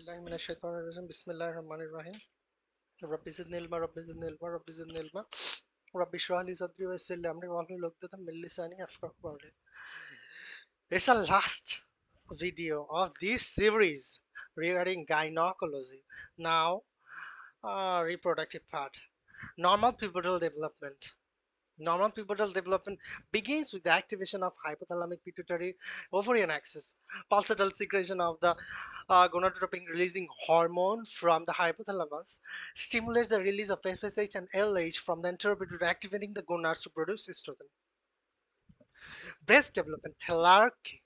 billahi minash shaitanir rajim. Bismillahir rahmanir rahim. Rabbi zidni ilma, Rabbi zidni ilma, Rabbi zidni ilma. Rabbi shrah li sadri wa yassir li amri wahlul 'uqdatam min lisani yafqahu qawli. It's the last video of this series regarding gynecology. Now, reproductive part. Normal pubertal development. Normal pubertal development begins with the activation of hypothalamic pituitary ovarian axis. Pulsatile secretion of the gonadotropin releasing hormone from the hypothalamus stimulates the release of FSH and LH from the anterior pituitary, activating the gonads to produce estrogen. Breast development telarchy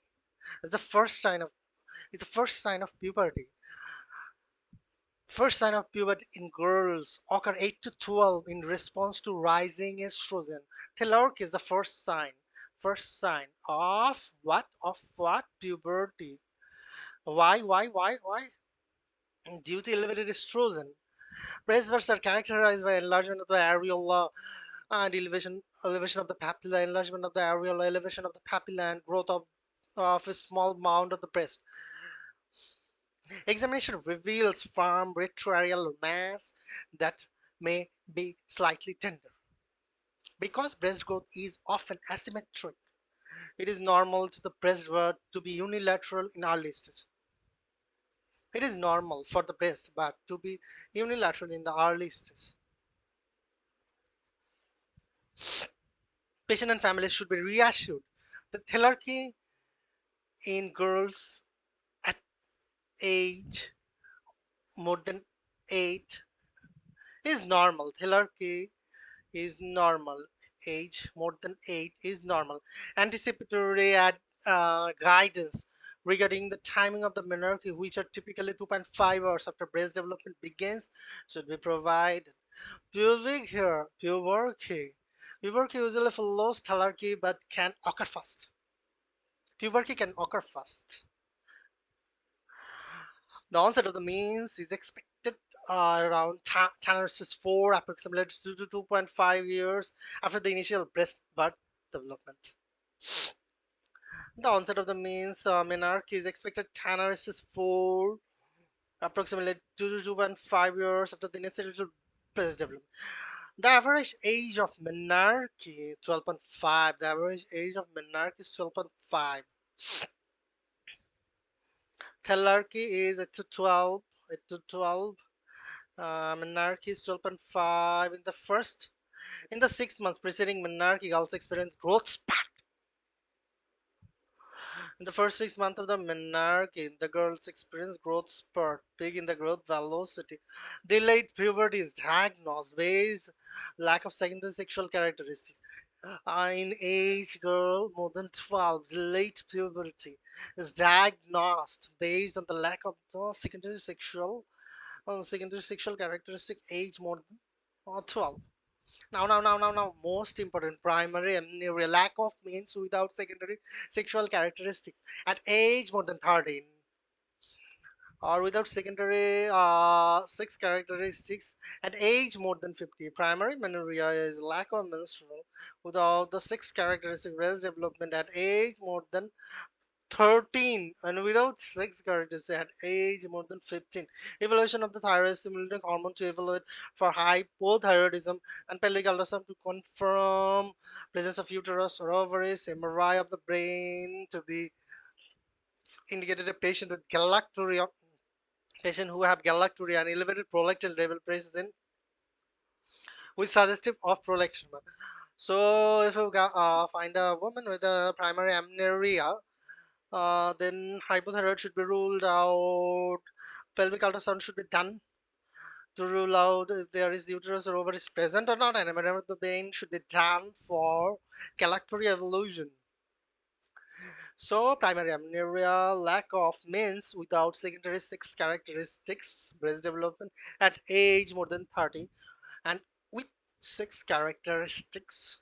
is the first sign of puberty. First sign of puberty in girls occur 8 to 12 in response to rising estrogen. Telarchy is the first sign. First sign of what? Of what? Puberty. Why? Due to elevated estrogen. Breast bursts are characterized by enlargement of the areola and elevation of the papilla, enlargement of the areola, elevation of the papilla, and growth of a small mound of the breast. Examination reveals firm retroareal mass that may be slightly tender. Because breast growth is often asymmetric, it is normal to the breast growth to be unilateral in early stages. It is normal for the breast but to be unilateral in the early stages. Patient and families should be reassured that telarchy in girls at age more than 8 is normal. Telarchy is normal. Age more than 8 is normal. Anticipatory guidance regarding the timing of the menarche, which are typically 2.5 hours after breast development begins, should be provided. Pubic hair, puberty. Puberty usually follows telarchy but can occur fast. Puberty can occur fast. The onset of the means is expected around 10 versus 4, approximately 2 to 2.5 years after the initial breast birth development. The onset of the means menarche is expected 10 versus 4, approximately 2 to 2.5 years after the initial breast development. The average age of menarche 12.5. The average age of menarche is 12.5. Telarchy is 8 to 12. 8 to 12. Menarche is 12.5 in the 6 months preceding menarche also experience growth spurt. In the first 6 months of the menarche, the girls experience growth spurt, peak in the growth velocity. Delayed puberty is diagnosed based lack of secondary sexual characteristics. In age girl more than 12, late puberty is diagnosed based on the lack of the secondary sexual characteristic age more than 12. Now, most important, primary amenorrhea, lack of means without secondary sexual characteristics at age more than 13, or without secondary sex characteristics at age more than 50. Primary amenorrhea is lack of menstrual without the sex characteristic breast development at age more than 13 and without sex characteristics at age more than 15. Evaluation of the thyroid stimulating hormone to evaluate for hypothyroidism and pelvic ultrasound to confirm presence of uterus or ovaries. MRI of the brain to be indicated a patient with galacturia. Patient who have galacturia and elevated prolactin level present with suggestive of prolactin. So if you find a woman with a primary amenorrhea, then hypothyroid should be ruled out. Pelvic ultrasound should be done to rule out if there is uterus or ovaries present or not, and MRI of the brain should be done for galactory evolution. So, primary amenorrhea, lack of means without secondary sex characteristics, breast development at age more than 30, and with sex characteristics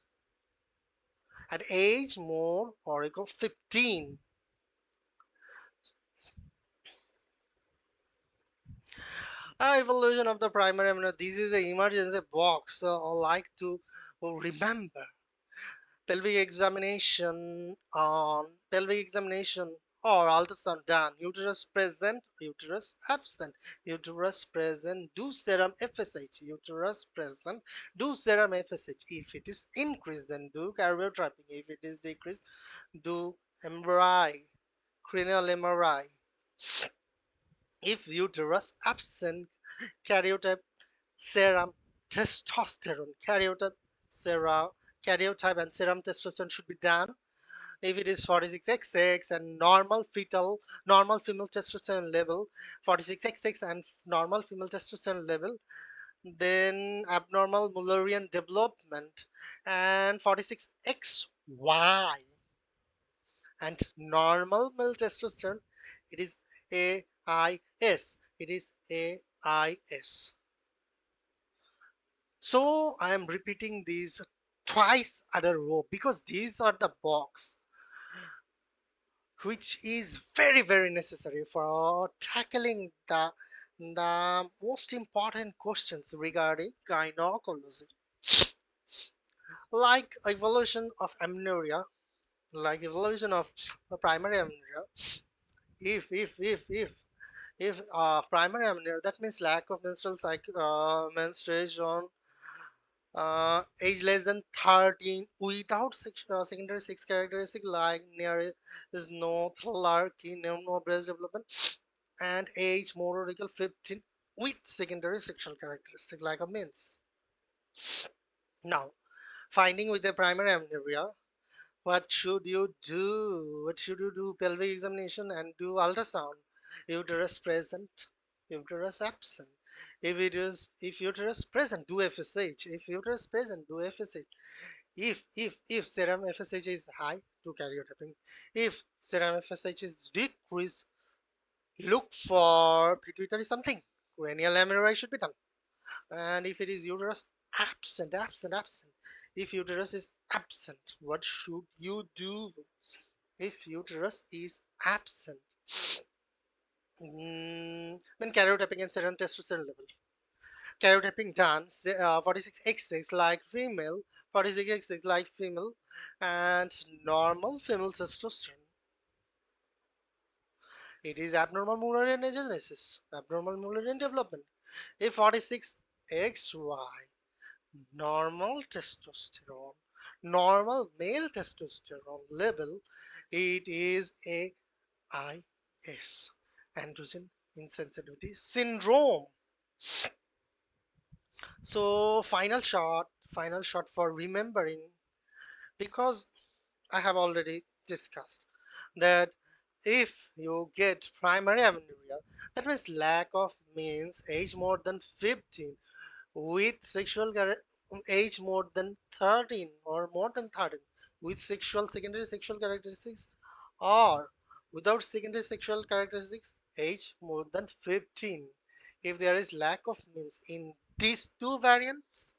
at age more or equal 15. Evolution of the primary amino. This is the emergency box. So I like to remember pelvic examination or ultrasound done. Uterus present, uterus absent. Uterus present, do serum FSH. Uterus present, do serum FSH. If it is increased, then do karyotyping. If it is decreased, do MRI, cranial MRI. If uterus absent, karyotype serum testosterone. Karyotype and serum testosterone should be done. If it is 46XX and normal female testosterone level, 46XX and normal female testosterone level, then abnormal Mullerian development and 46XY and normal male testosterone, it is AIS. It is AIS. So I am repeating these twice at a row because these are the box which is very necessary for tackling the most important questions regarding gynecology, like evolution of amenorrhea, like evolution of primary amenorrhea. If primary amenorrhea, that means lack of menstrual cycle, menstruation, age less than 13 without secondary sex characteristic like near is no larky, no breast development, and age more or equal 15 with secondary sexual characteristic like a means. Now, finding with the primary amenorrhea, what should you do? What should you do? Pelvic examination and do ultrasound. Uterus present, uterus absent. If uterus present, do FSH. If uterus present, do FSH. If serum FSH is high, do karyotyping. If serum FSH is decreased, look for pituitary something. Cranial MRI should be done. And if it is uterus absent. If uterus is absent, what should you do? If uterus is absent, then karyotyping and serum testosterone level. Karyotyping done, 46XX like female, 46XX like female, and normal female testosterone. It is abnormal Mullerian agenesis, abnormal Mullerian development. If 46XY, normal testosterone, normal male testosterone level, it is a IS, androgen insensitivity syndrome. So final shot for remembering, because I have already discussed that if you get primary amenorrhea, that means lack of means age more than 15 with age more than 13 or more than 13 with secondary sexual characteristics, or without secondary sexual characteristics age more than 15. If there is lack of means in these two variants,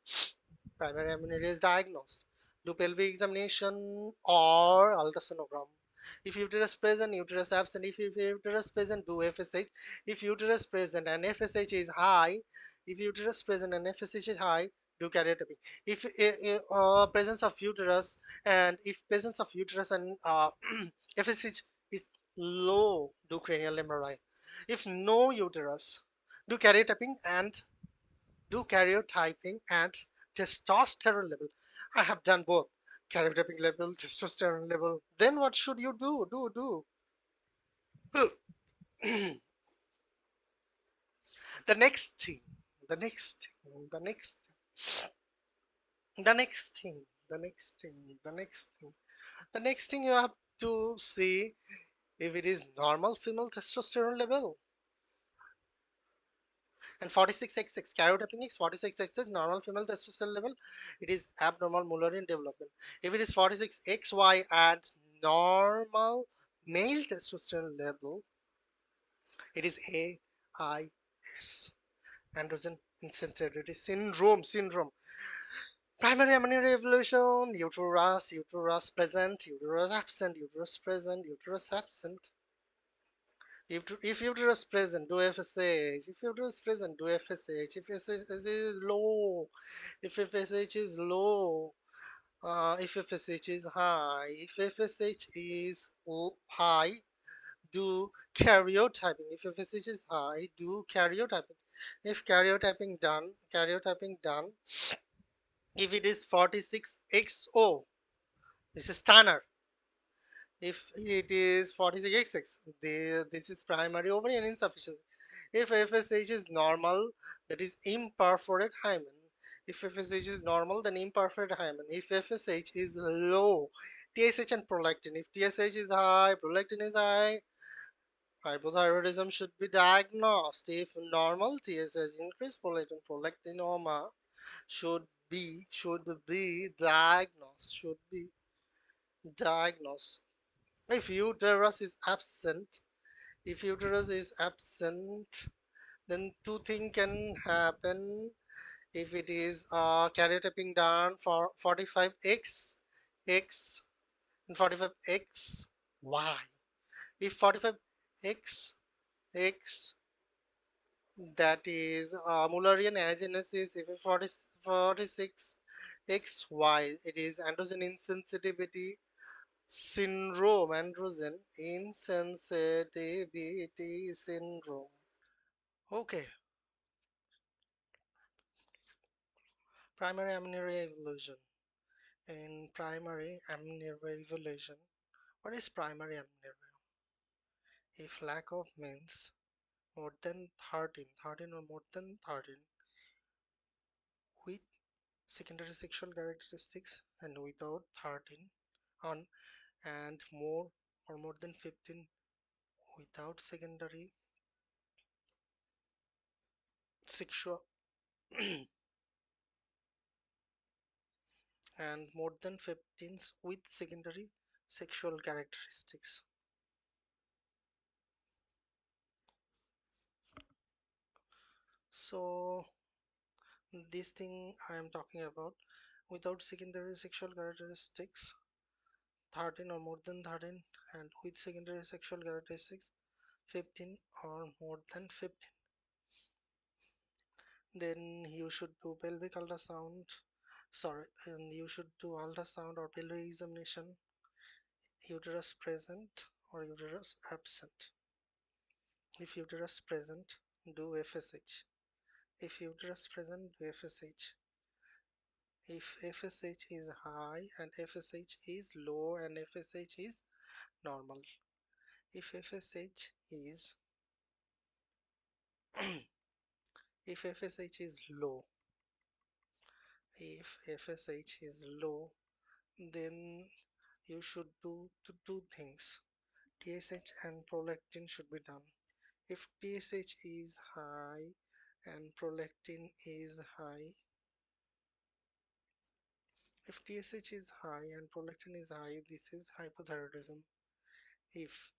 primary amenorrhea is diagnosed. Do pelvic examination or ultrasonogram. If uterus present, uterus absent. If uterus present, do FSH. If uterus present and FSH is high, if uterus present and FSH is high, do karyotypy. If presence of uterus and if presence of uterus and FSH is low, do cranial MRI. If no uterus, do karyotyping and testosterone level. I have done both karyotyping level, testosterone level. Then what should you do? The next thing, the next thing, the next the next thing, the next thing, the next thing, the next thing you have to see if it is normal female testosterone level. And 46XX karyotyping is 46XX normal female testosterone level. It is abnormal Mullerian development. If it is 46XY and normal male testosterone level, it is AIS, androgen insensitivity syndrome. Primary amenorrhea evolution, uterus present, uterus absent, uterus present, uterus absent. If uterus present, do FSH. If uterus present, do FSH. If FSH is low, if FSH is low, if FSH is high, if FSH is high, do karyotyping. If FSH is high, do karyotyping. If karyotyping done. If it is 46XO, this is standard. If it is 46XX, this is primary ovarian insufficiency. If FSH is normal, that is imperforate hymen. If FSH is normal, then imperforate hymen. If FSH is low, TSH and prolactin. If TSH is high, prolactin is high, hypothyroidism should be diagnosed. If normal, TSH increase, prolactinoma should be diagnosed. Should be diagnosed. If uterus is absent, if uterus is absent, then two things can happen. If it is karyotyping done for 45x x and 45x y. If 45x x, that is Mullerian agenesis. If it 46 xy, it is androgen insensitivity syndrome. Androgen insensitivity syndrome. Okay, primary amenorrhea evolution. In primary amenorrhea evolution, what is primary amenorrhea? If lack of means more than 13 or more than 13 with secondary sexual characteristics and without 13 on and more or more than 15 without secondary sexual and more than 15 with secondary sexual characteristics. So this thing I am talking about, without secondary sexual characteristics 13 or more than 13 and with secondary sexual characteristics 15 or more than 15, then you should do pelvic ultrasound, sorry, and you should do ultrasound or pelvic examination, uterus present or uterus absent. If uterus present, do FSH. If uterus present, do FSH. If FSH is high and FSH is low and FSH is normal. If FSH is if FSH is low, if FSH is low, then you should do two things. TSH and prolactin should be done. If TSH is high and prolactin is high, if TSH is high and prolactin is high, this is hypothyroidism. If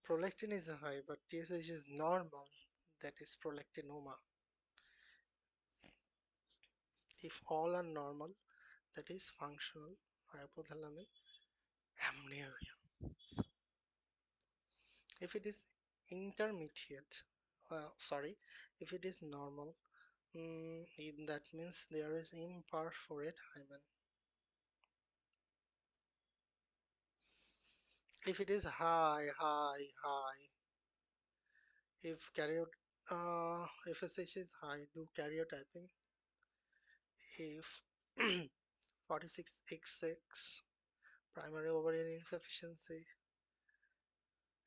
prolactin is high but TSH is normal, that is prolactinoma. If all are normal, that is functional hypothalamic amenorrhea. If it is intermediate, sorry, if it is normal, that means there is imperforate hymen. If it is high, if FSH is high, do karyotyping. If 46XX, primary ovarian insufficiency.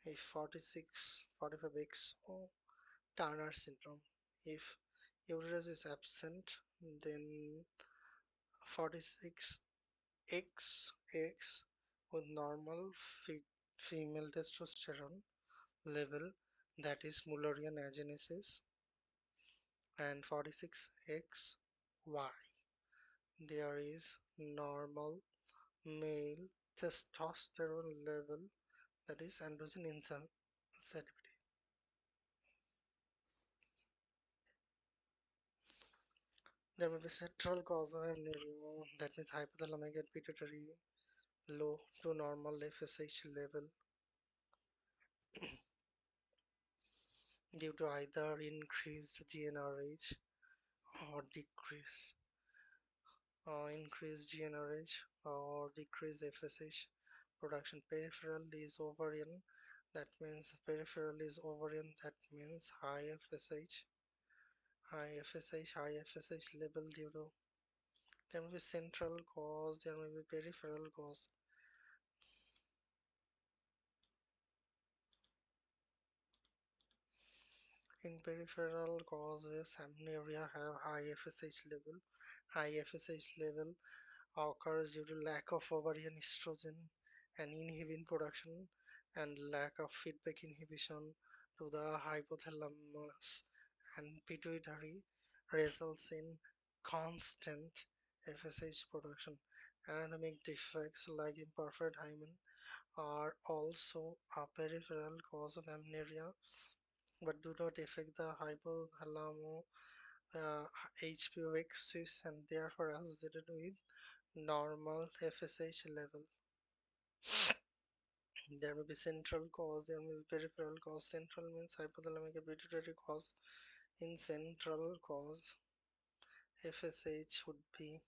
If 45X, Turner syndrome. If uterus is absent, then 46XX with normal female testosterone level, that is Mullerian agenesis, and 46XY, there is normal male testosterone level, that is androgen insensitivity. There may be central cause of amenorrhea, that means hypothalamic and pituitary low to normal FSH level due to either increased GnRH or increased GnRH or decreased FSH production. Peripheral is ovarian, That means peripheral is ovarian. That means high FSH level due to, there may be central cause, there may be peripheral cause. In peripheral causes, amenorrhea have high FSH level. High FSH level occurs due to lack of ovarian estrogen and inhibin production and lack of feedback inhibition to the hypothalamus and pituitary, results in constant FSH production. Anatomic defects like imperfect hymen are also a peripheral cause of amenorrhea but do not affect the hypothalamo HPO axis and therefore associated with normal FSH level. There may be central cause, there may be peripheral cause. Central means hypothalamic and pituitary cause. In central cause, FSH would be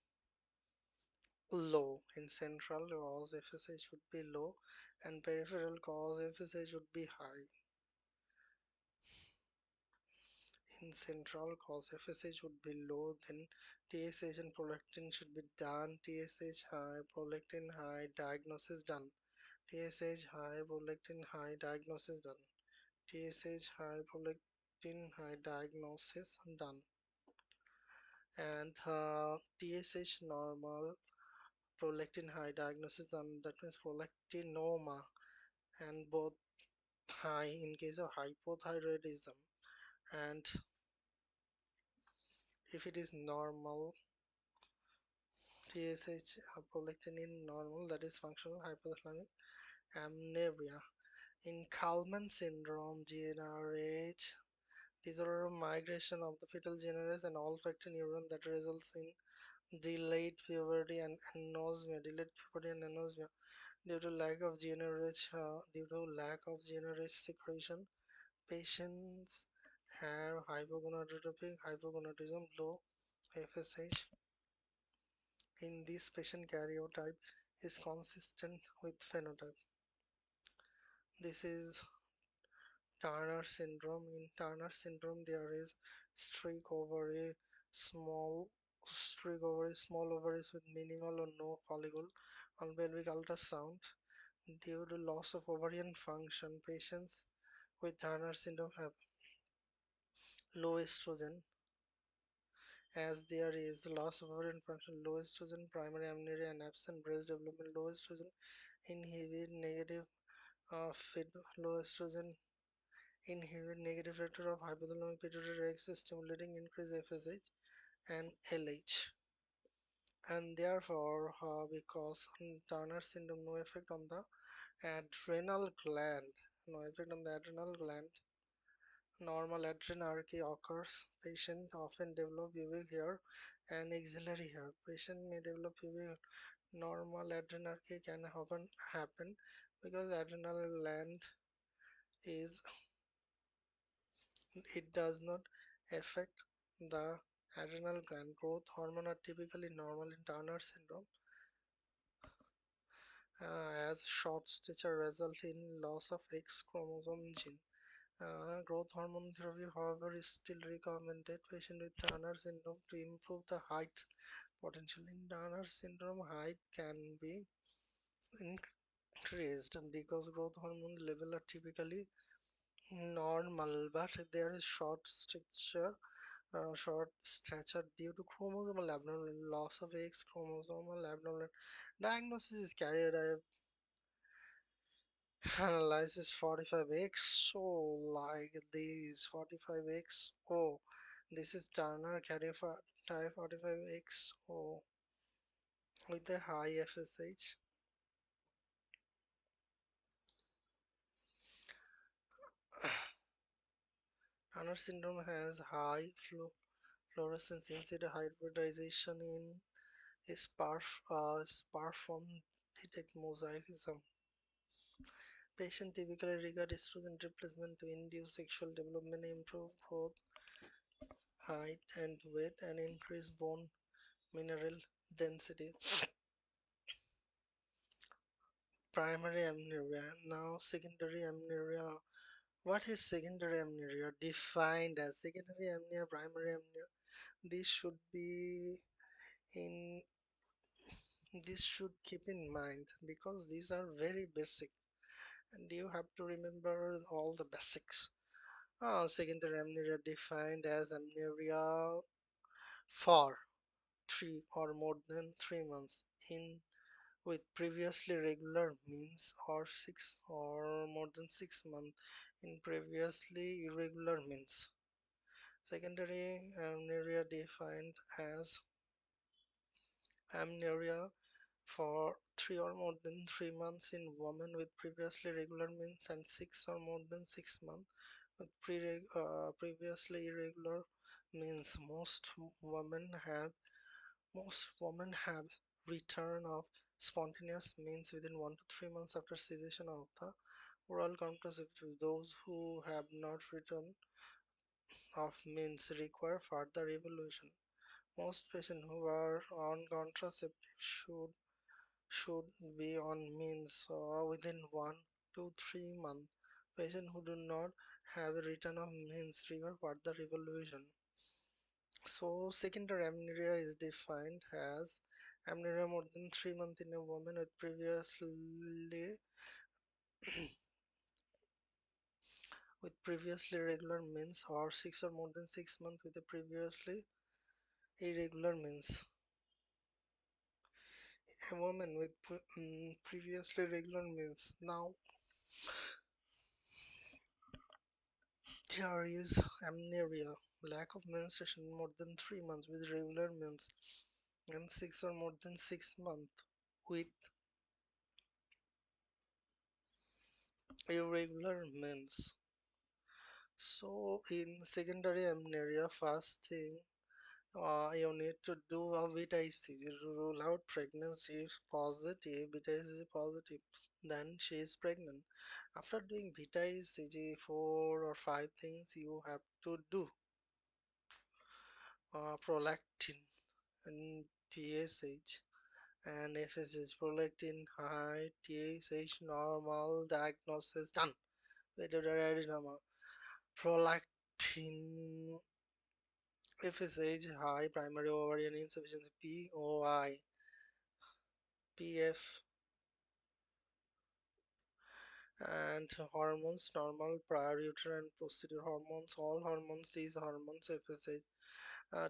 low. In central cause, FSH would be low, and peripheral cause, FSH would be high. In central cause, FSH would be low, then TSH and prolactin should be done. TSH high, prolactin high, diagnosis done. TSH high, prolactin high, diagnosis done. TSH high, prolactin high, diagnosis done. And TSH normal, prolactin high, diagnosis done. That means prolactinoma, and both high in case of hypothyroidism. And if it is normal, TSH prolactin in normal, that is functional hypothalamic amenorrhea. In Kallmann syndrome, GnRH, disorder of migration of the fetal generous and olfactory neuron that results in delayed puberty and anosmia, due to lack of GnRH secretion. Patients have hypogonadotropic hypogonadism, low FSH. In this patient, karyotype is consistent with phenotype. This is Turner syndrome. In Turner syndrome, there is streak ovary, small small ovaries with minimal or no follicle on pelvic ultrasound. Due to loss of ovarian function, patients with Turner syndrome have low estrogen. As there is loss of ovarian function, low estrogen, primary amenorrhea, and absent breast development, low estrogen inhibit negative feed, low estrogen inhibit negative factor of hypothalamic pituitary axis, stimulating increased FSH and LH. And therefore, because Turner syndrome, no effect on the adrenal gland, no effect on the adrenal gland, normal adrenarche occurs. Patient often develop pubic hair and axillary hair. Patient may develop pubic hair. Normal adrenarche can often happen because adrenal gland is, it does not affect the adrenal gland. Growth hormone are typically normal in Turner syndrome, as short stature result in loss of X chromosome gene. Growth hormone therapy, however, is still recommended patient with Turner syndrome to improve the height potential. In Turner syndrome, height can be increased because growth hormone level are typically normal, but there is short stature due to chromosomal abnormal loss of X chromosomal abnormal. Diagnosis is carried out analysis 45X. So like these 45X. Oh, this is Turner karyotype 45X. Oh, with a high FSH. Turner syndrome has high fluorescence instead hybridization in sparform detect mosaicism. Patients typically regard estrogen replacement to induce sexual development, improve growth, height and weight, and increase bone mineral density. primary amenorrhea. Now secondary amenorrhea. What is secondary amenorrhea? Defined as secondary amenorrhea, primary amenorrhea. This should be in this should keep in mind because these are very basic and you have to remember all the basics. Secondary amenorrhea defined as amenorrhea for 3 or more than 3 months in with previously regular means or 6 or more than 6 months in previously irregular means. Secondary amenorrhea defined as amenorrhea for 3 or more than 3 months in women with previously regular means and 6 or more than 6 months with previously irregular means. Most women have return of spontaneous means within 1 to 3 months after cessation of the oral contraceptive. Those who have not returned of means require further evaluation. Most patients who are on contraceptive should be on means within 1 to 3 months. Patients who do not have a return of means require further evaluation. So, secondary amenorrhea is defined as amenorrhea more than 3 months in a woman with previously regular means or 6 or more than 6 months with a previously irregular means. A woman with previously regular means. Now there is amenorrhea, lack of menstruation more than 3 months with regular means, and 6 or more than 6 months with irregular means. So in secondary amenorrhea, first thing you need to do a beta ECG to rule out pregnancy. If positive, beta ECG positive, then she is pregnant. After doing beta ECG, 4 or 5 things you have to do. Prolactin and TSH and FSH. Prolactin high, TSH normal, diagnosis done. Pituitary prolactin FSH high, primary ovarian insufficiency, POI, PF, and hormones normal, prior uterine procedure hormones, all hormones, these hormones, FSH,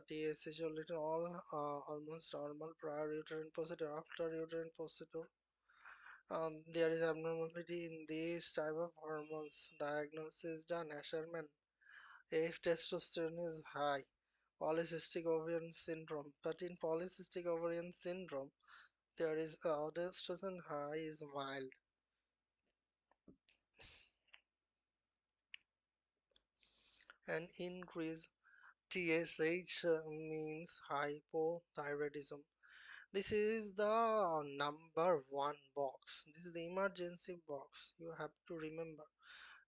TSH, all hormones normal, prior uterine procedure, after uterine procedure. There is abnormality in these type of hormones. Diagnosis done. Asherman. If testosterone is high, polycystic ovarian syndrome. But in polycystic ovarian syndrome, there is testosterone high is mild. And increased TSH means hypothyroidism. This is the number one box. This is the emergency box. You have to remember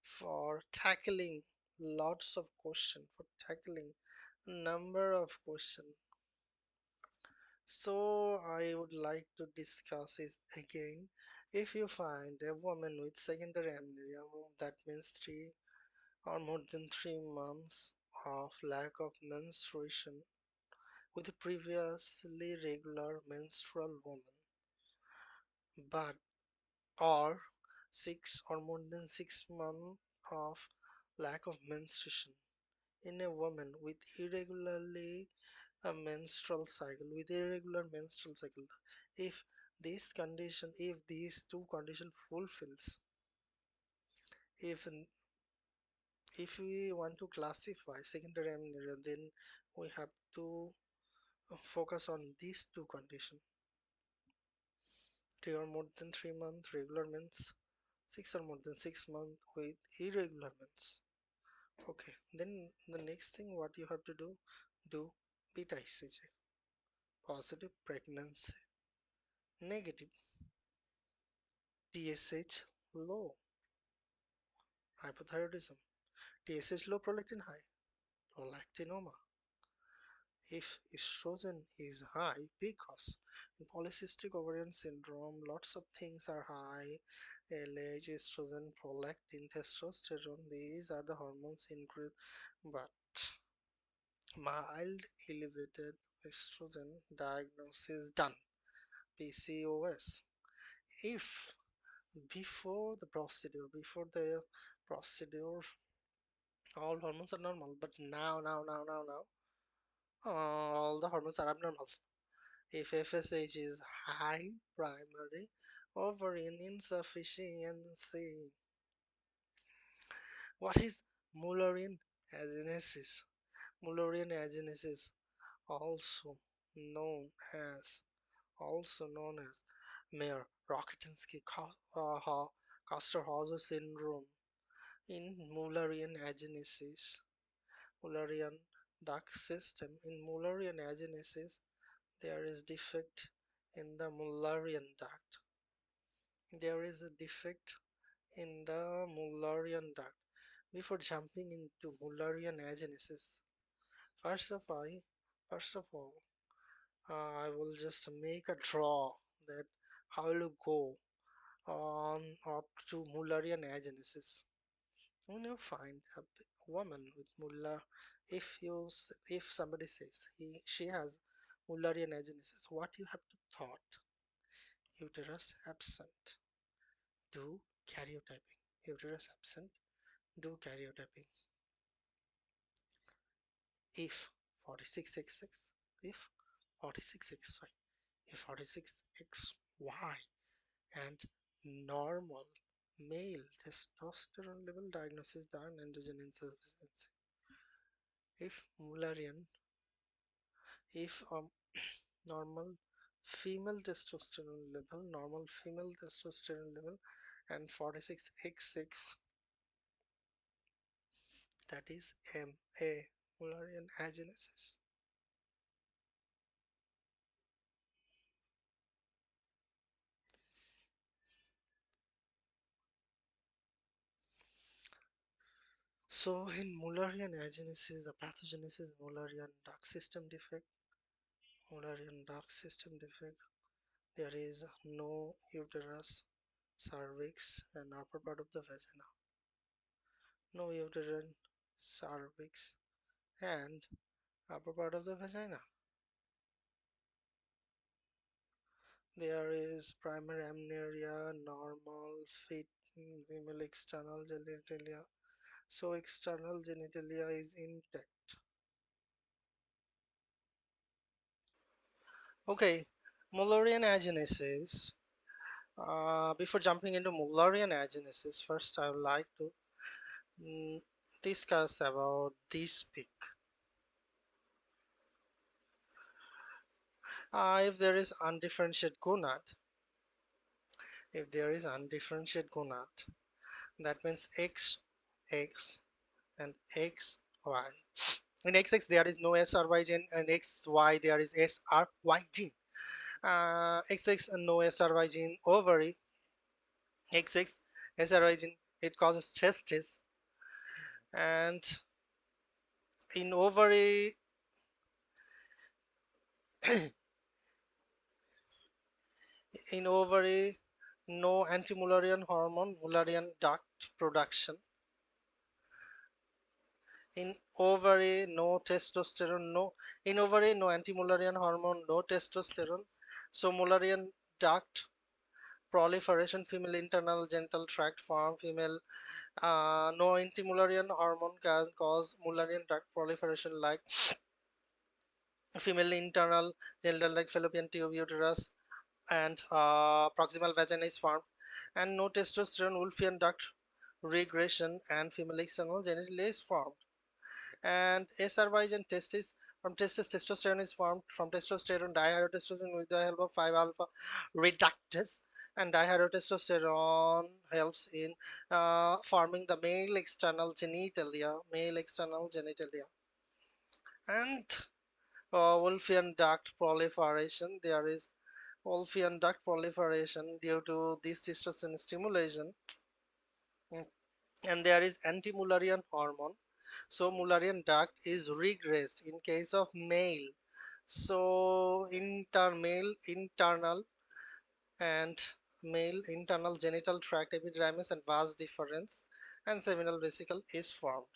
for tackling lots of questions, for tackling number of questions. So I would like to discuss it again. If you find a woman with secondary amenorrhea, that means 3 or more than 3 months of lack of menstruation with a previously regular menstrual woman, but or 6 or more than 6 months of lack of menstruation in a woman with irregular menstrual cycle. If if these two conditions fulfills, if if we want to classify secondary amenorrhea, then we have to focus on these two conditions: 3 or more than 3 months regular means, 6 or more than 6 months with irregular means. Okay, then the next thing what you have to do beta ECG, positive pregnancy, negative TSH low, hypothyroidism, TSH low, prolactin high, prolactinoma, if estrogen is high, because in polycystic ovarian syndrome lots of things are high. LH, estrogen, prolactin, testosterone, these are the hormones increase, but mild elevated estrogen diagnosis done, PCOS. If before the procedure all hormones are normal, but now all the hormones are abnormal. If FSH is high, primary ovarian insufficiency. What is Mullerian agenesis? Mullerian agenesis, also known as Mayer Rokitansky Coster-Hauser syndrome. In Mullerian agenesis, Mullerian duct system. In Mullerian agenesis, there is defect in the Mullerian duct. There is a defect in the Mullerian duct. Before jumping into Mullerian agenesis, first of all, first of all, I will just make a draw that how will you go on up to Mullerian agenesis. When you find a woman with Muller, if somebody says she has Mullerian agenesis, what you have to thought? Uterus absent, do karyotyping. Uterus absent, do karyotyping. If 46x6, if 46x5, if 46xy, and normal male testosterone level diagnosis done androgen insufficiency. If Mullerian, if normal normal female testosterone level, and 46x6, that is MA, Mullerian agenesis. So in Mullerian agenesis, the pathogenesis Mullerian duct system defect, Mullerian duct system defect. There is no uterus, cervix, and upper part of the vagina. No uterine, cervix, and upper part of the vagina. There is primary amenorrhea, normal fit female external genitalia. So external genitalia is intact. Okay, Mullerian agenesis. Before jumping into Mullerian agenesis, first I would like to mm, discuss about this peak. If there is undifferentiated gonad, if there is undifferentiated gonad, that means X and XY. In XX there is no SRY gene, and XY there is SRY gene. XX and no SRY gene ovary, XX SRY gene, it causes testis, and in ovary in ovary no anti-Mullerian hormone, Mullerian duct production. In ovary no testosterone, no in ovary no anti-Mullerian hormone, no testosterone, so Mullerian duct proliferation, female internal genital tract form, female no anti-Mullerian hormone can cause Mullerian duct proliferation like female internal genital like fallopian tube, uterus, and proximal vagina is formed, and no testosterone, Wolffian duct regression, and female external genitalia is formed. And SRYs and testis, from testis testosterone is formed, from testosterone dihydrotestosterone with the help of 5 alpha reductase, and dihydrotestosterone helps in forming the male external genitalia. And Wolffian duct proliferation, there is Wolffian duct proliferation due to this testosterone stimulation. Mm, and there is anti-Mullerian hormone, So Mullerian duct is regressed in case of male. So male internal and male internal genital tract epidermis and vas deferens and seminal vesicle is formed.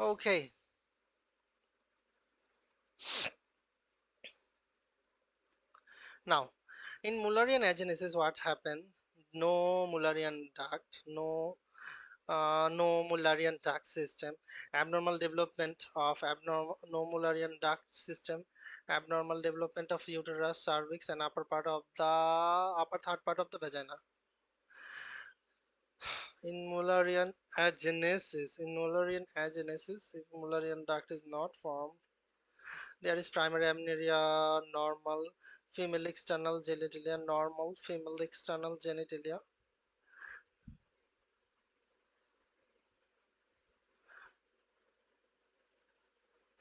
Okay, now in Mullerian agenesis, what happened? No Mullerian duct, no Mullerian duct system, abnormal development of abnormal no Mullerian duct system, abnormal development of uterus, cervix, and upper part of the upper third part of the vagina. If Mullerian duct is not formed, there is primary amenorrhea, normal female external genitalia, normal female external genitalia,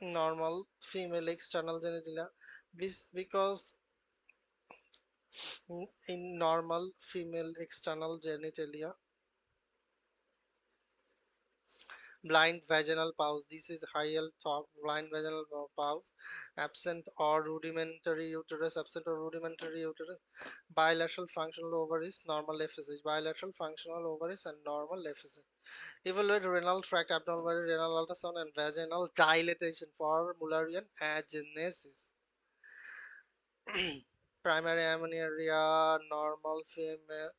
normal female external genitalia, because in normal female external genitalia, blind vaginal pause. This is Hyel talk. Blind vaginal pause, absent or rudimentary uterus, absent or rudimentary uterus, bilateral functional ovaries, normal FSH, bilateral functional ovaries, and normal FSH. Evaluate renal tract abnormality, renal ultrasound, and vaginal dilatation for Mullerian agenesis. Primary amenorrhea, normal female.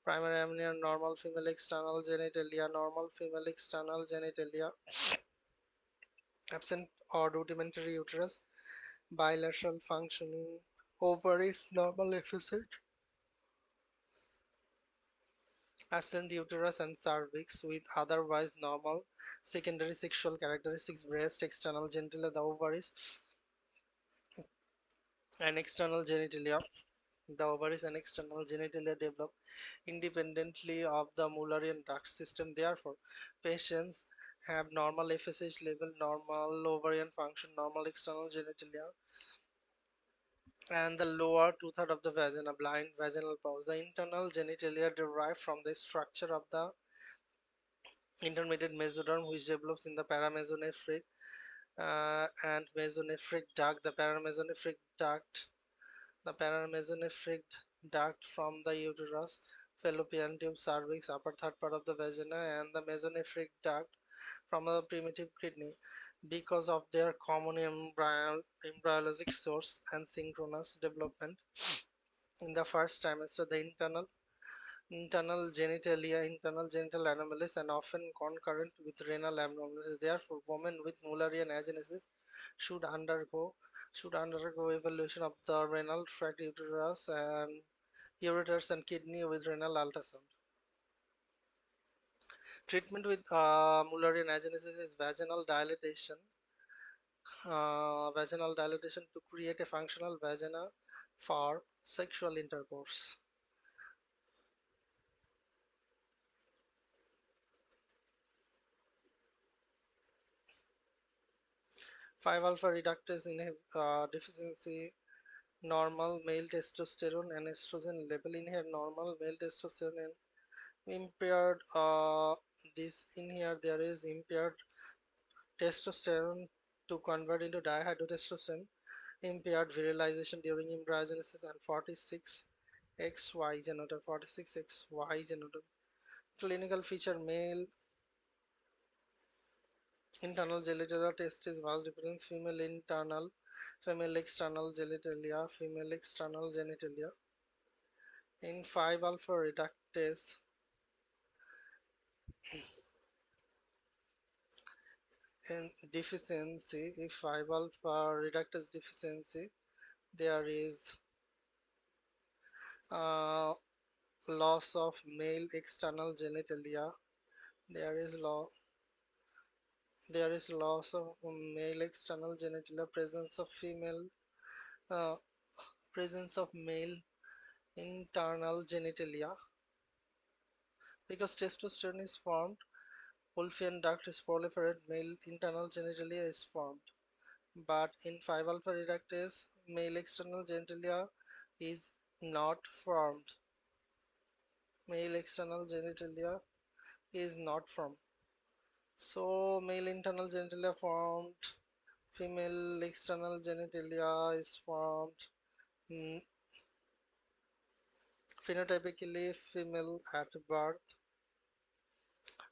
Primary amenorrhea, normal female external genitalia, normal female external genitalia, absent or rudimentary uterus, bilateral functioning ovaries, normal FSH, absent uterus and cervix with otherwise normal secondary sexual characteristics, breast, external genitalia, the ovaries, and external genitalia. The ovaries and external genitalia develop independently of the Mullerian duct system. Therefore, patients have normal FSH level, normal ovarian function, normal external genitalia, and the lower two-thirds of the vagina, blind vaginal pause. The internal genitalia derive from the structure of the intermediate mesoderm, which develops in the paramesonephric and mesonephric duct. The paramesonephric duct from the uterus, fallopian tube, cervix, upper third part of the vagina, and the mesonephric duct from the primitive kidney. Because of their common embryologic source and synchronous development in the first trimester, the internal genital anomalies, and often concurrent with renal abnormalities. Therefore, women with Mullerian agenesis should undergo evaluation of the renal tract, ureters and kidney with renal ultrasound. Treatment with Mullerian agenesis is vaginal dilatation to create a functional vagina for sexual intercourse. 5-alpha reductase deficiency, normal male testosterone and estrogen level in here, normal male testosterone and impaired this in here there is impaired testosterone to convert into dihydrotestosterone, impaired virilization during embryogenesis, and 46XY genotype. 46XY genotype. Clinical feature: male internal genitalia testis vas difference, female external genitalia, female external genitalia. In 5-alpha reductase and deficiency, if 5-alpha reductase deficiency, there is uh, loss of male external genitalia, there is loss of male external genitalia, uh, presence of male internal genitalia. Because testosterone is formed, Wolffian duct is proliferate, male internal genitalia is formed. But in 5-alpha reductase, male external genitalia is not formed. Male external genitalia is not formed. So male internal genitalia formed, female external genitalia is formed. mm, Phenotypically female at birth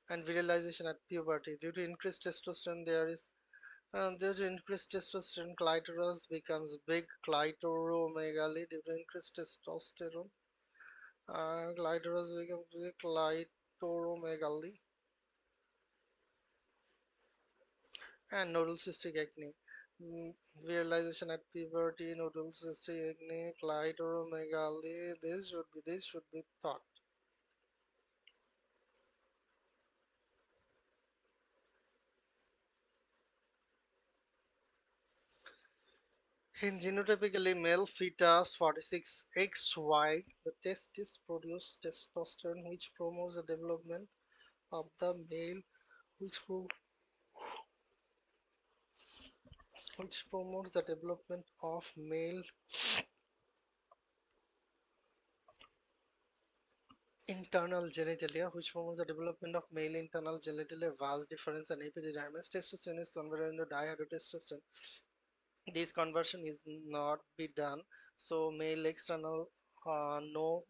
and virilization at puberty. Due to increased testosterone, due to increased testosterone, clitoris becomes big clitoromegaly. Due to increased testosterone, clitoris becomes big clitoromegaly. And nodal cystic acne. Mm, Virilization at puberty, nodal cystic acne, clitoromegaly. This should be thought. In genotypically male fetus 46XY, the testes produce testosterone, which promotes the development of the male, which, pro- which promotes the development of male internal genitalia, which promotes the development of male internal genitalia, vas deferens and epididymis. Testosterone is converted into dihydrotestosterone. This conversion is not be done. So no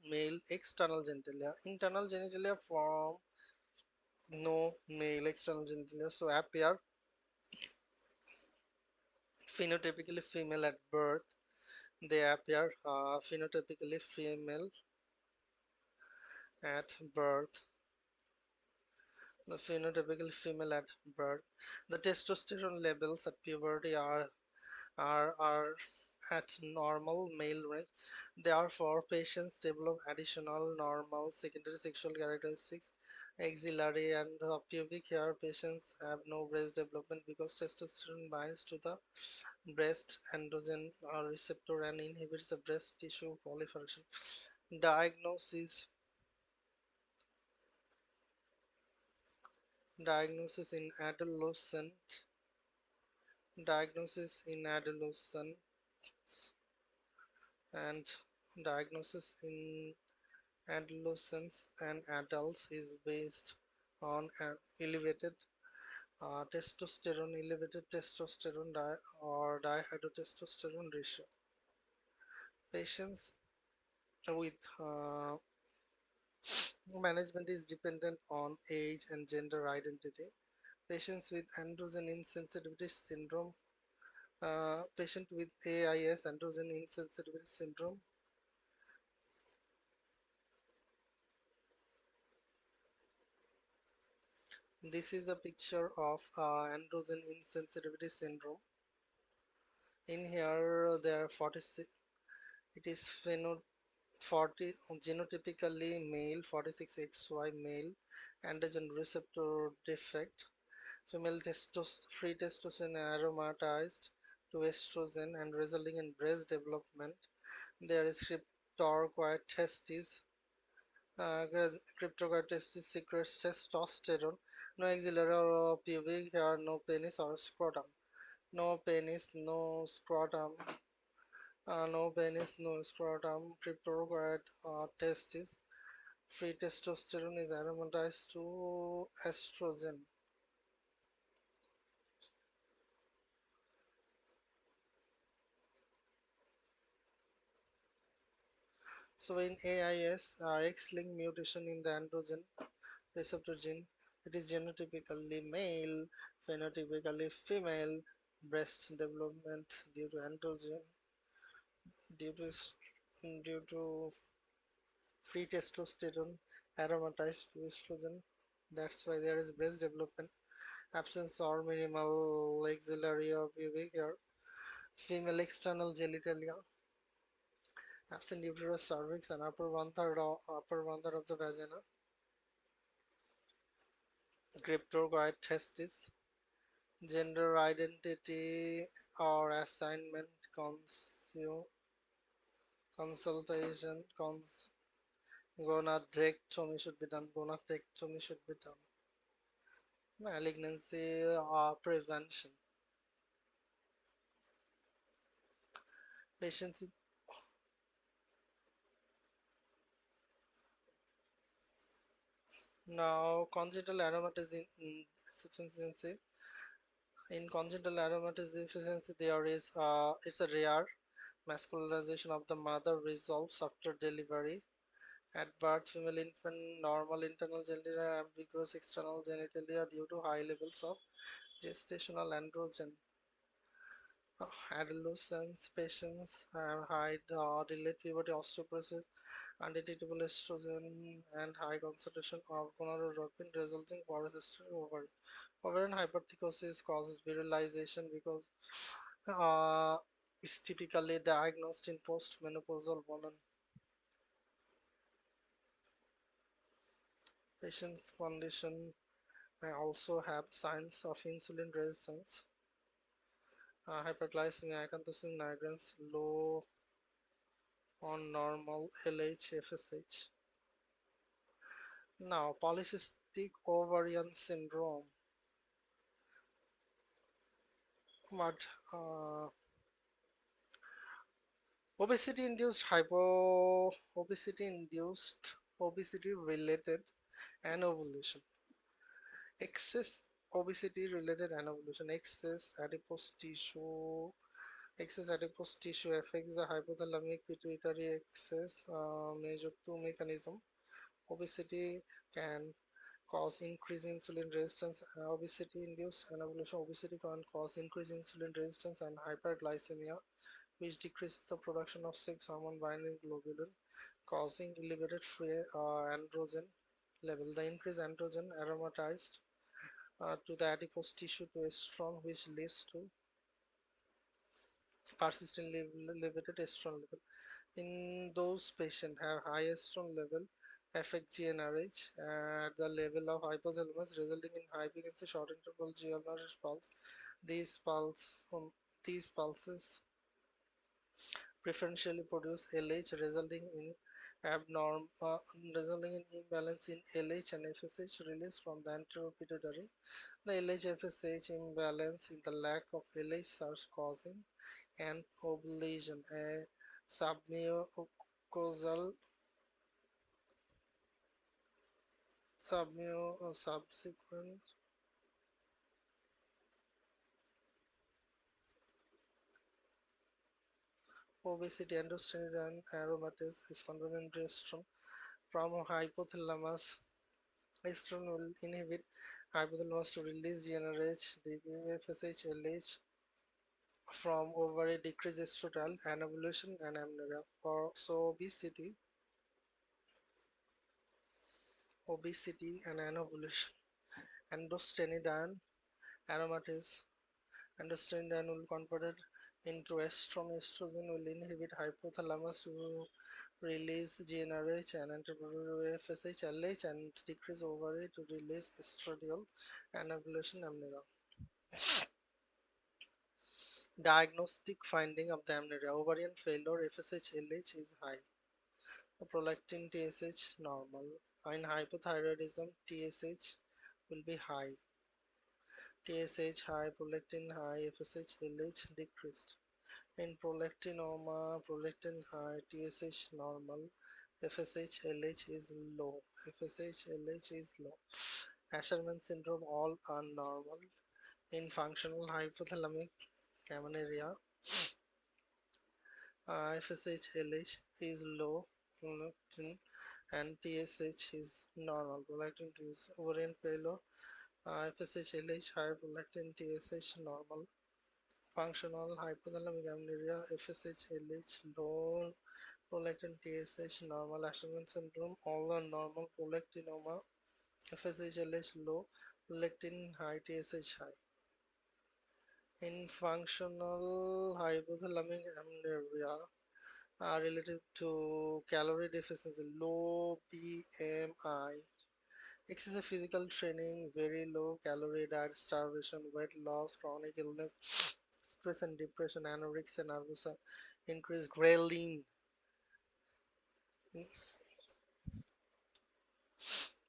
male external genitalia. Internal genitalia form no male external genitalia. So appear phenotypically female at birth. They appear phenotypically female at birth. The phenotypically female at birth. The testosterone levels at puberty are at normal male range. Therefore, patients develop additional normal secondary sexual characteristics. Axillary and pubic hair patients have no breast development because testosterone binds to the breast androgen receptor and inhibits the breast tissue proliferation. Diagnosis diagnosis in adolescent diagnosis in adolescents and diagnosis in adolescents and adults is based on an elevated testosterone or dihydrotestosterone ratio. Patients with management is dependent on age and gender identity. Patients with androgen insensitivity syndrome, patient with AIS androgen insensitivity syndrome. This is a picture of androgen insensitivity syndrome. In here, there are 46. It is 40 genotypically male, 46XY male, androgen receptor defect, female free testosterone aromatized to estrogen and resulting in breast development. There is cryptorchid testis. Cryptorchid testis secretes testosterone. No axillary or pubic hair, no penis or scrotum. No penis, no scrotum. No penis, no scrotum. Cryptorchid testis. Free testosterone is aromatized to estrogen. So in AIS, X-linked mutation in the androgen receptor gene, it is genotypically male, phenotypically female, breast development due to androgen, due to due to free testosterone aromatized to estrogen. That's why there is breast development, absence or minimal axillary or pubic hair, female external genitalia, absent uterus, cervix, and upper one third of the vagina, cryptorchid testis, gender identity or assignment consultation, gonadectomy should be done. Gonadectomy should be done. Malignancy prevention. Patients with Now, congenital aromatase insufficiency. In congenital aromatase deficiency, there is it's a rare masculinization of the mother resolves after delivery. At birth, female infant normal internal genitalia, ambiguous external genitalia due to high levels of gestational androgen. Adolescents, patients have high delayed puberty, osteoporosis, undetectable estrogen, and high concentration of gonadotropin, resulting polycystic ovary. Ovarian hypertrichosis causes virilization because is typically diagnosed in postmenopausal women. Patient's condition may also have signs of insulin resistance, hyperglycemia, acanthosis nigrans, low on normal LH, FSH. Now, polycystic ovarian syndrome. But obesity-induced hypo, obesity-induced, obesity-related anovulation. Excess obesity-related anovulation, excess adipose tissue affects the hypothalamic pituitary axis. Major two mechanism. Obesity can cause increased insulin resistance. Obesity-induced anovulation. Obesity can cause increased insulin resistance and hyperglycemia, which decreases the production of sex hormone binding globulin, causing elevated free androgen level. The increased androgen aromatized to the adipose tissue to estrogen, which leads to persistently elevated estrogen level. In those patients have high estrogen level, affect GnRH at the level of hypothalamus, resulting in high frequency short interval GnRH pulse. These pulse, these pulses preferentially produce LH, resulting in imbalance in LH and FSH release from the anterior pituitary. The LH-FSH imbalance in the lack of LH starts causing an ovulation, a submucosal subsequent obesity, androstenedione aromatase is converted into estrogen from hypothalamus. Estrogen will inhibit hypothalamus to release GnRH, FSH, LH from ovary, decrease estradiol, anovulation, and amenorrhea. So obesity and anovulation. Androstenedione aromatase. Androstenedione will convert it into estrogen. Estrogen will inhibit hypothalamus to release GnRH and antiproteinuric FSH, LH, and decrease ovary to release estradiol, anovulation, amenorrhea. Diagnostic finding of the amenorrhea: ovarian failure, FSH, LH is high. Prolactin, TSH normal. In hypothyroidism, TSH will be high. TSH high, prolactin high, FSH, LH decreased. In prolactinoma, prolactin high, TSH normal, FSH, LH is low. FSH, LH is low. Asherman syndrome, all are normal. In functional hypothalamic amenorrhea, FSH, LH is low. Prolactin and TSH is normal. Prolactin is ovarian failure. FSH, LH high, prolactin, TSH normal. Functional hypothalamic amenorrhea, FSH, LH low, prolactin, TSH normal. Asherman syndrome, all are normal. Prolactinoma, FSH, LH low, prolactin high, TSH high. In functional hypothalamic amenorrhea are related to calorie deficiency, low BMI, excessive physical training, very low calorie diet, starvation, weight loss, chronic illness, stress and depression, anorexia nervosa, increased ghrelin,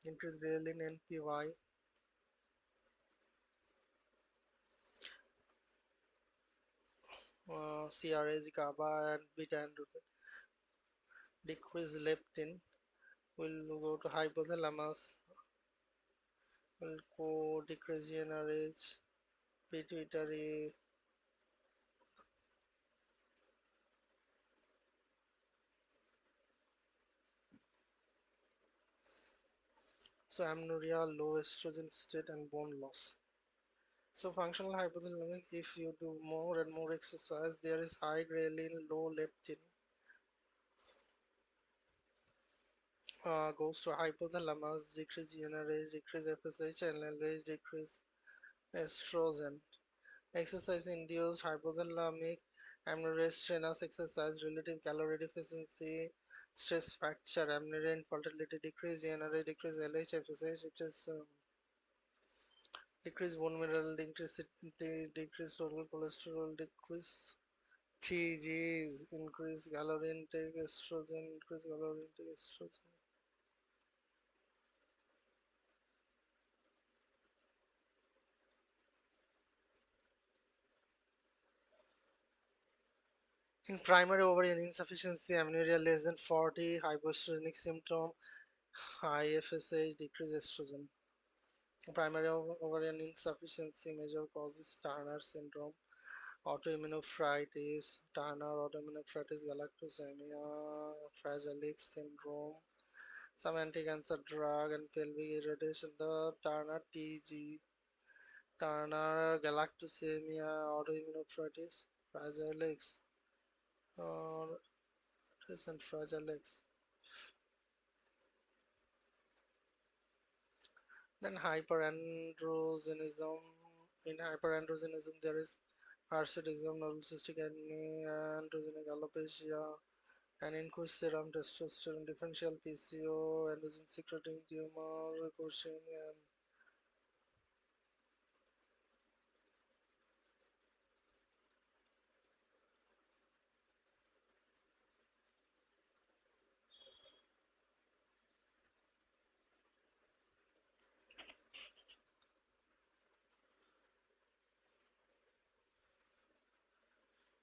increased ghrelin, NPY, CRH, GABA, and beta endorphin, decreased leptin will go to hypothalamus, will co decrease GnRH, pituitary. So amenorrhea, low estrogen state, and bone loss. So functional hypothalamic, if you do more and more exercise, there is high ghrelin, low leptin, goes to hypothalamus, decrease GnRH, decrease FSH, and LH, decrease estrogen. Exercise induced hypothalamic amenorrhea, strenuous exercise, relative calorie deficiency, stress fracture, amenorrhea, infertility, decrease GnRH, decrease LH, FSH, decrease bone mineral, decrease total cholesterol, decrease TGs, increase calorie intake, estrogen, increase calorie intake, estrogen. In primary ovarian insufficiency, amenorrhea less than 40, hypoestrogenic symptom, high FSH, decreased estrogen. Primary ovarian insufficiency major causes Turner syndrome, autoimmunonephritis, Turner autoimmunonephritis, galactosemia, Fragile X syndrome, some anti-cancer drug and pelvic irritation, the Turner TG, Turner galactosemia, autoimmunonephritis, Fragile X, and Fragile X. Then hyperandrogenism. In hyperandrogenism, there is hirsutism, narcissistic acne, androgenic alopecia, and increased serum testosterone, differential PCO, androgen secreting tumor, Cushing, and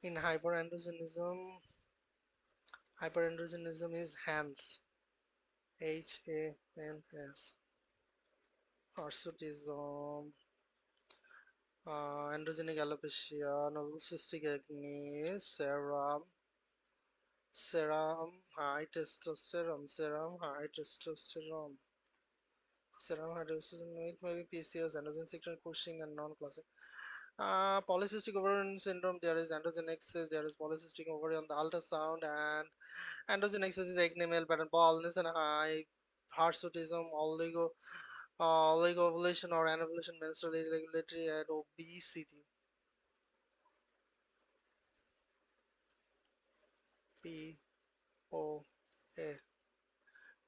in hyperandrogenism is HANS, HANS, hirsutism, androgenic alopecia, narcissistic acne, serum high testosterone, serum high testosterone. It may be PCOS, androgen sector Cushing, and non-classic. Polycystic ovarian syndrome. There is androgen excess. There is polycystic ovarian on the ultrasound, and androgen excess is acne, male pattern baldness, and high hirsutism, oligo-ovulation or anovulation, menstrual irregularity, and obesity. P O A.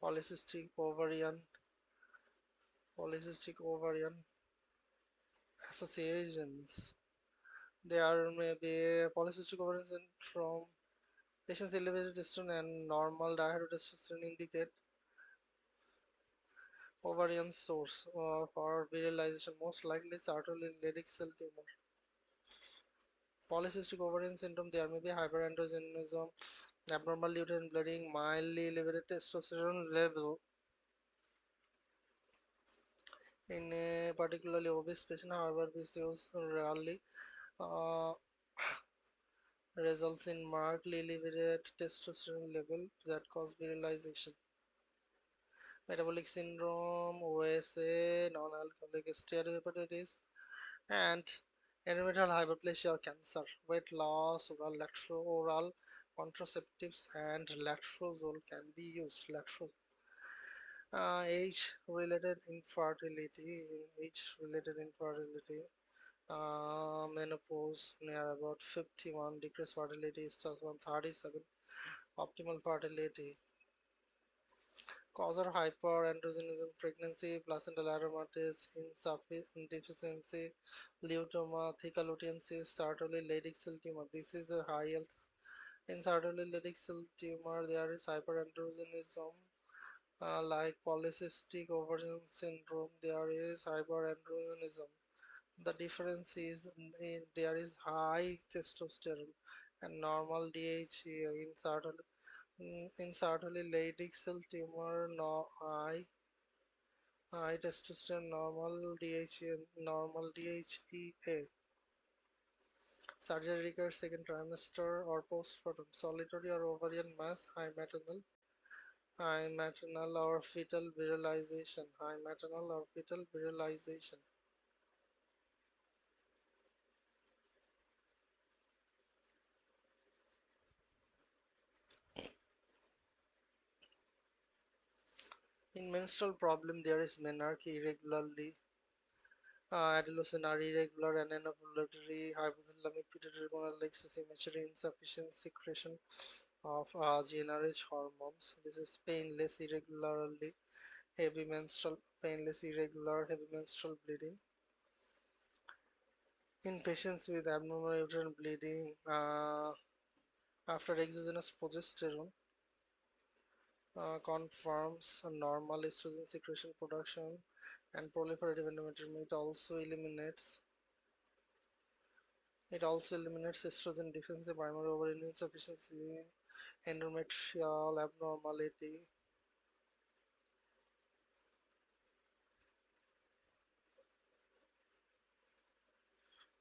Polycystic ovarian, polycystic ovarian associations. There may be polycystic ovarian syndrome. Patients elevated testosterone and normal dihydrotestosterone indicate ovarian source for virilization, most likely sertoli lytic cell tumor. Polycystic ovarian syndrome, there may be hyperandrogenism, abnormal uterine bleeding, mildly elevated testosterone level in a particularly obese patient. However, PCOS rarely uh, results in markedly elevated testosterone level that cause virilization. Metabolic syndrome, OSA, non-alcoholic steatohepatitis, and endometrial hyperplasia or cancer. Weight loss, oral contraceptives, and letrozole can be used. Age-related infertility. In age-related infertility, menopause near about 51, decreased fertility starts from 37, optimal fertility. Cause are hyperandrogenism, pregnancy, placental aromatis, insufficiency, leutoma, theca lutein-6, sertoli lytic cell tumor. This is the highest. In sertoli lytic cell tumor, there is hyperandrogenism, like polycystic ovarian syndrome. There is hyperandrogenism. The difference is there is high testosterone and normal DHEA in sertoli lytic cell tumor, no high High testosterone, normal DHEA, normal DHEA. Surgery required second trimester or postpartum. Solitary or ovarian mass, high maternal or fetal virilization, high maternal or fetal virilization. In menstrual problem, there is menarche irregularly, adolescent are irregular and anovulatory, hypothalamic pituitary excessive immature, insufficient secretion of GnRH hormones. This is painless, irregularly heavy menstrual, painless, irregular, heavy menstrual bleeding. In patients with abnormal uterine bleeding after exogenous progesterone confirms a normal estrogen secretion production and proliferative endometrium, it also eliminates estrogen deficiency, primary ovarian insufficiency, endometrial abnormality.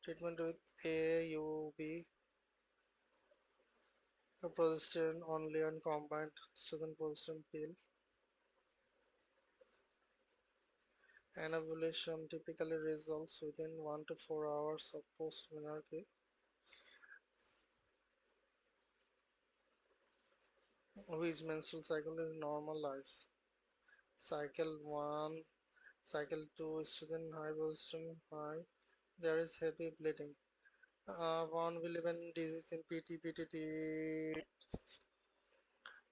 Treatment with AUB, progesterone only and combined estrogen progesterone pill. Anovulation typically results within 1 to 4 hours of post-menarche. Which menstrual cycle is normalized? Cycle 1, cycle 2, estrogen high, progesterone high. There is heavy bleeding. One will even disease in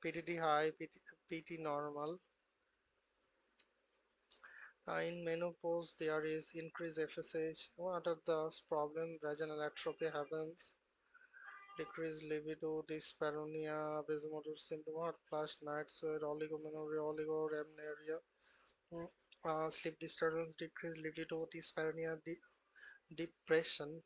PTT high, PT normal. In menopause, there is increased FSH. What are the problem? Vaginal atrophy happens, decreased libido, dyspareunia, vasomotor symptom, hot flash, night sweat, oligomenorrhea, oligorhamnorrhea, sleep disturbance, decreased libido, dyspareunia, depression.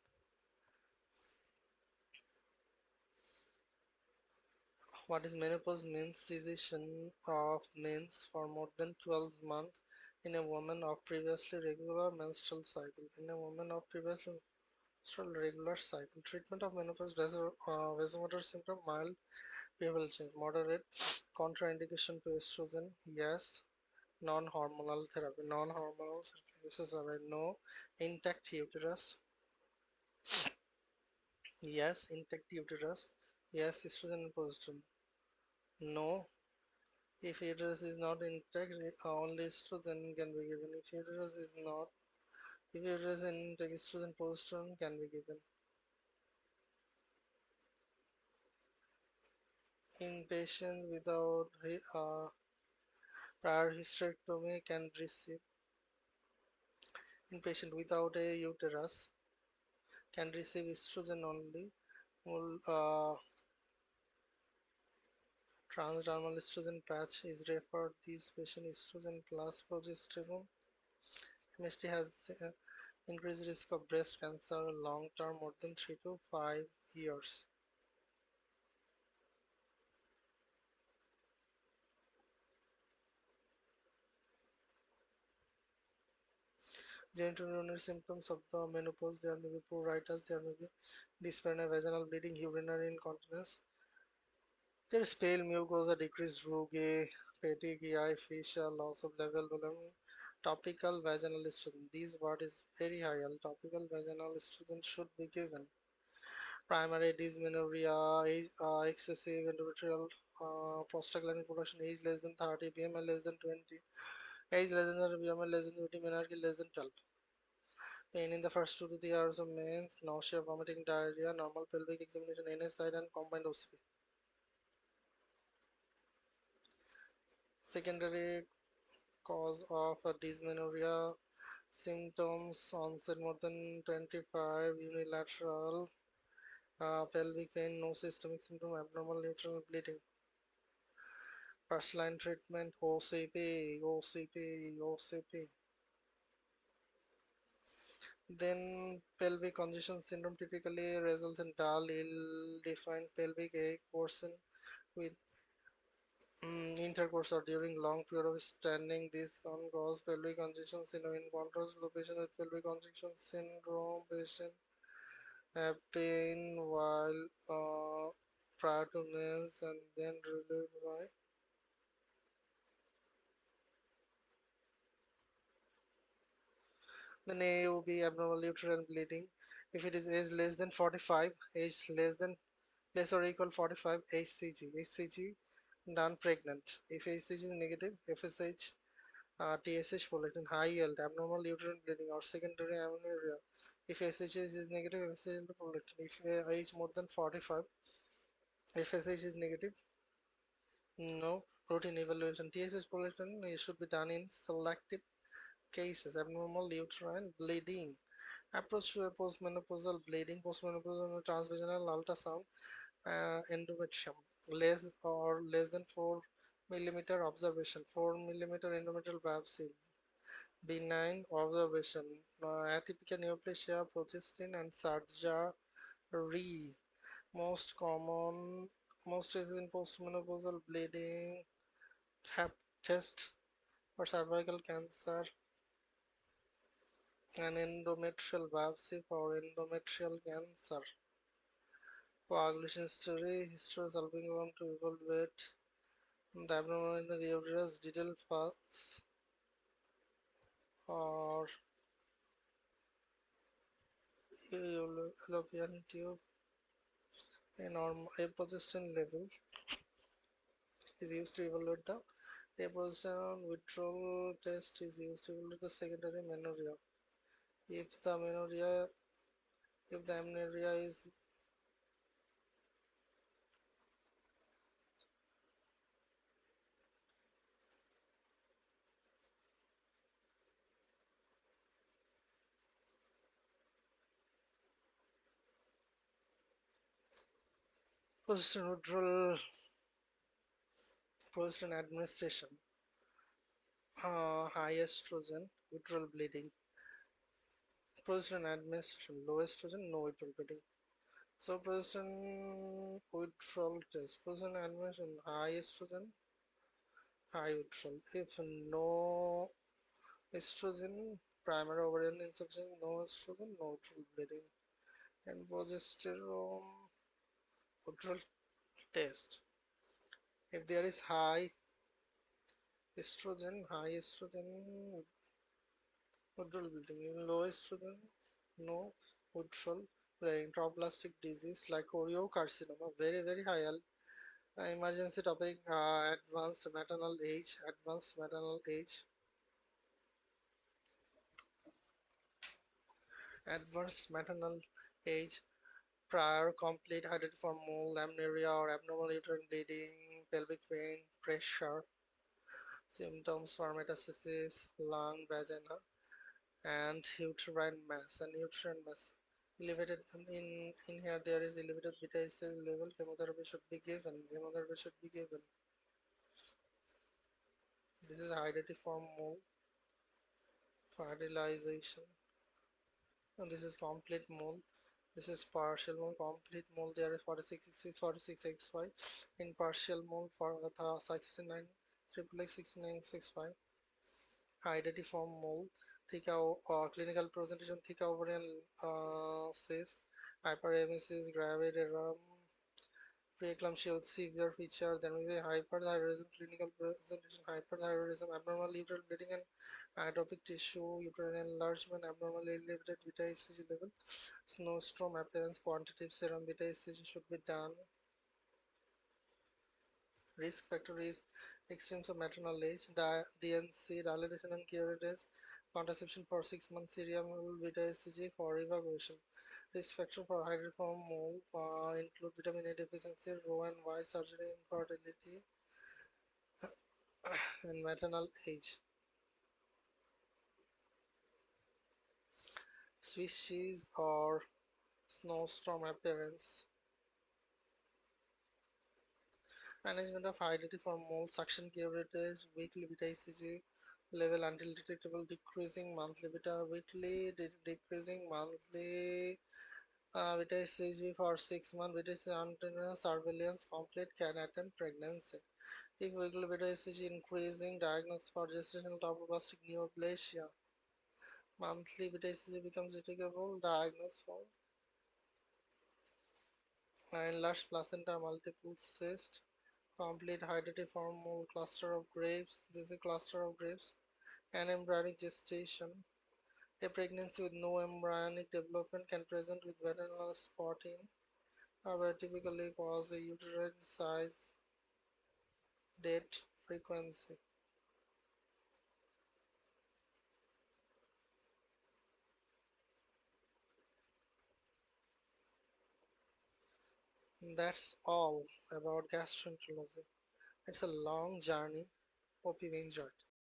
What is menopause means? Cessation of mens for more than 12 months in a woman of previously regular menstrual cycle. In a woman of previously menstrual regular cycle. Treatment of menopause vasomotor symptom, mild behavioral change, moderate contraindication to estrogen, yes. Non-hormonal therapy, non-hormonal uses are a no. Intact uterus, yes. Intact uterus, yes. Estrogen and progesterone, no. If uterus is not intact, only estrogen can be given. If uterus is intact, estrogen progesterone can be given. In patients without prior hysterectomy can receive. In patient without a uterus can receive estrogen only. Transdermal estrogen patch is referred. This patient estrogen plus progesterone. MST has increased risk of breast cancer long term, more than 3 to 5 years. Genitourinary symptoms of the menopause, there may be pruritus, there may be dyspareunia, vaginal bleeding, urinary incontinence. There is pale mucosa, decreased rugae, petechiae, fascia, loss of level volume, topical vaginal estrogen. This word is very high. Topical vaginal estrogen should be given. Primary dysmenorrhea, excessive endometrial prostaglandin production, age less than 30, BMI less than 20, age less than 30, BMI less than 20, menarche less than 12. Pain in the first 2 to 3 hours of mens, nausea, vomiting, diarrhea, normal pelvic examination, NSAID and combined OCP. Secondary cause of dysmenorrhea symptoms, onset more than 25, unilateral pelvic pain, no systemic symptom, abnormal uterine bleeding. First line treatment, OCP, OCP, OCP. Then pelvic congestion syndrome typically results in dull, ill-defined pelvic ache, worsen with Intercourse or during long period of standing. This can cause pelvic congestion syndrome. In contrast, the patient with pelvic congestion syndrome patient have pain while prior to meals and then relieved by then A will be abnormal uterine bleeding. If it is age less than 45, age less or equal 45, HCG. HCG done pregnant. If HCG is negative, FSH, TSH prolactin, high yield, abnormal uterine bleeding or secondary amenorrhea. If SHH is negative, FSH prolactin. If age more than 45, FSH is negative, no routine evaluation. TSH prolactin should be done in selective cases. Abnormal uterine bleeding. Approach to a postmenopausal bleeding, postmenopausal transvaginal ultrasound, endometrium, less than 4 millimeter observation, 4 millimeter endometrial biopsy, benign observation, atypical neoplasia, progestin, and surgery. Most common, most is in postmenopausal bleeding, Pap test for cervical cancer, and endometrial biopsy for endometrial cancer. Coagulation history helping them to evaluate the abnormal in the uterus, detailed pulse or fallopian tube, and a progestin level is used to evaluate the progesterone withdrawal test is used to evaluate the secondary amenorrhea. If the amenorrhea, if the amenorrhea is progesterone withdrawal, progesterone administration, high estrogen, withdrawal bleeding, progesterone administration, low estrogen, no withdrawal bleeding. So progesterone withdrawal test, progesterone administration, high estrogen, high withdrawal. If no estrogen, primary ovarian insufficiency, no estrogen, no withdrawal bleeding. And progesterone withdrawal test. If there is high estrogen withdrawal bleeding. In low estrogen, no withdrawal bleeding. Trophoblastic disease like choriocarcinoma, very high emergency topic. Advanced maternal age, advanced maternal age, prior complete identiform mole, amenorrhea or abnormal uterine bleeding, pelvic pain, pressure, symptoms for metastasis, lung, vagina, and uterine mass. Elevated in here there is elevated beta cell level. Chemotherapy should be given. Chemotherapy should be given. This is identiform mole fertilization, and this is complete mole. This is partial mole, complete mole. There is 46, in partial mole for 69, triple X 6965. Identiform mole, thick clinical presentation, thick ovarian cyst, hyperemesis, gravidarum, preeclampsia with severe feature. Then we have hyperthyroidism, clinical presentation, hyperthyroidism, abnormal uterine bleeding and atopic tissue, uterine enlargement, abnormal elevated beta hCG level, snowstorm appearance, quantitative serum beta hCG should be done. Risk factor is extremes of maternal age, DNC, dilatation and curettage, contraception for 6 months, serum beta hCG for evaluation. Risk factor for hydroform mole include vitamin A deficiency, Rho and Y surgery, infertility, and maternal age. Species or snowstorm appearance. Management of hydroform mole, suction curettage, weekly beta hCG level until detectable, decreasing monthly beta, weekly decreasing monthly beta hCG for 6 months, beta surveillance, complete can attempt pregnancy. If weekly beta ECG increasing, diagnosis for gestational trophoblastic neoplasia. Monthly beta ECG becomes detectable, diagnosis for enlarged placenta, multiple cyst, complete hydatidiform cluster of grapes. This is a cluster of grapes. Anembryonic gestation. A pregnancy with no embryonic development can present with vaginal spotting, but typically cause a uterine size death frequency. That's all about gastroenterology. It's a long journey. Hope you enjoyed.